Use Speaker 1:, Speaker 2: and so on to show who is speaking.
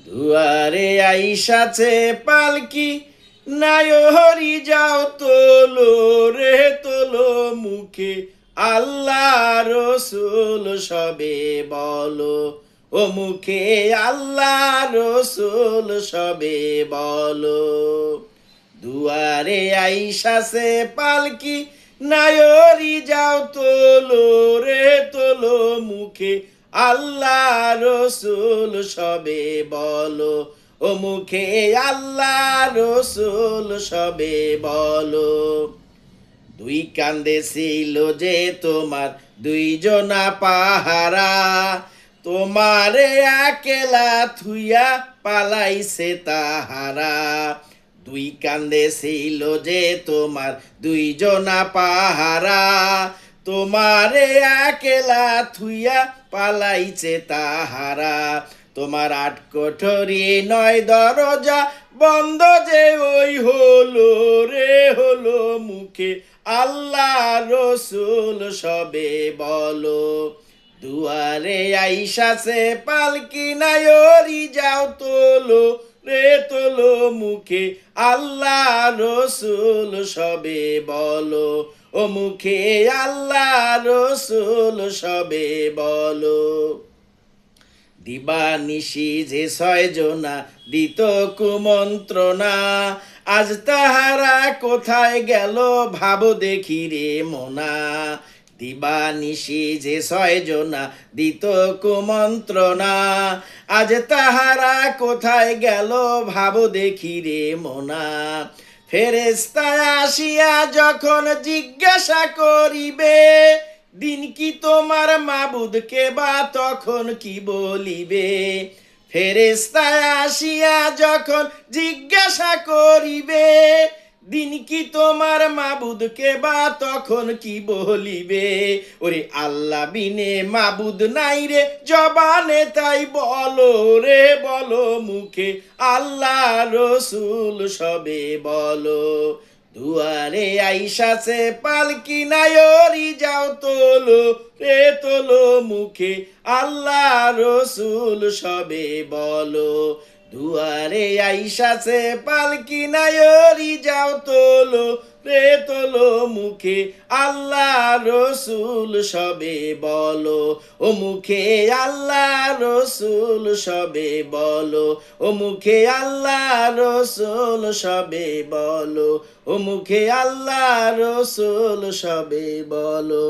Speaker 1: দুয়ারে আইসাছে পালকি, নায়রি যাও তোলো রে তোলো মুখে আল্লাহ রসুল সবে বলো, ও মুখে আল্লাহ রসুল সবে বলো। দুয়ারে আইসাছে পালকি, নায়রি যাও তোলো রে তোলো মুখে আল্লাহ রসুল সবে বলো, ও মুখে আল্লাহ রসুল সবে বলো। দুই কান্দে ছিল যে তোমার দুইজনা পাহারা, তোমারে একলা থুইয়া পালাইছে তাহারা। দুই কান্দে ছিল যে তোমার দুইজনা পাহারা, তোমারে একলা থুইয়া পালাইছে তাহারা। তোমার আট কোঠরি নয় দরজা বন্ধ যে ওই হলো রে হলো, মুখে আল্লাহ রসুল সবে বলো। দুয়ারে আইসাছে পালকি, নায়রি যাও তোলো রে তোলো মুখে আল্লাহ রসুল সবে বলো, ও মুখে আল্লাহ রসুল সবে বলো। দিবানিশি যে ছয়জনা দিত কুমন্ত্রণা, আজ তাহারা কোথায় গেল ভাবো দেখি রে মোনা। দিবানিশি যে ছয়জনা দিত কুমন্ত্রণা, আজ তাহারা কোথায় গেল ভাবো দেখি রে মোনা। ফেরেশতা আসিয়া যখন জিজ্ঞাসা করিবে, দিন কি তোমার মাবুদকে বা তখন কি বলিবে। ফেরেশতা আসিয়া যখন জিজ্ঞাসা করিবে, দিন কি তোমার মাবুদকে বা তখন কি বলিবে। ওরে আল্লাহ বিনে মাবুদ নাই রে জবানে তাই বলো রে বলো, মুখে আল্লাহ রসুল সবে বলো। দুয়ারে আইসাছে পালকি, নায়রি যাও তোলো রে তোলো মুখে আল্লাহ রসুল সবে বলো। দুয়ারে আইসাছে পালকি, নায়রি যাও তোলো রে তোলো মুখে আল্লাহ রসুল সবে বলো, ও মুখে আল্লাহ রসুল সবে বলো, ও মুখে আল্লাহ রসুল সবে বলো, ও মুখে আল্লাহ রসুল সবে বলো।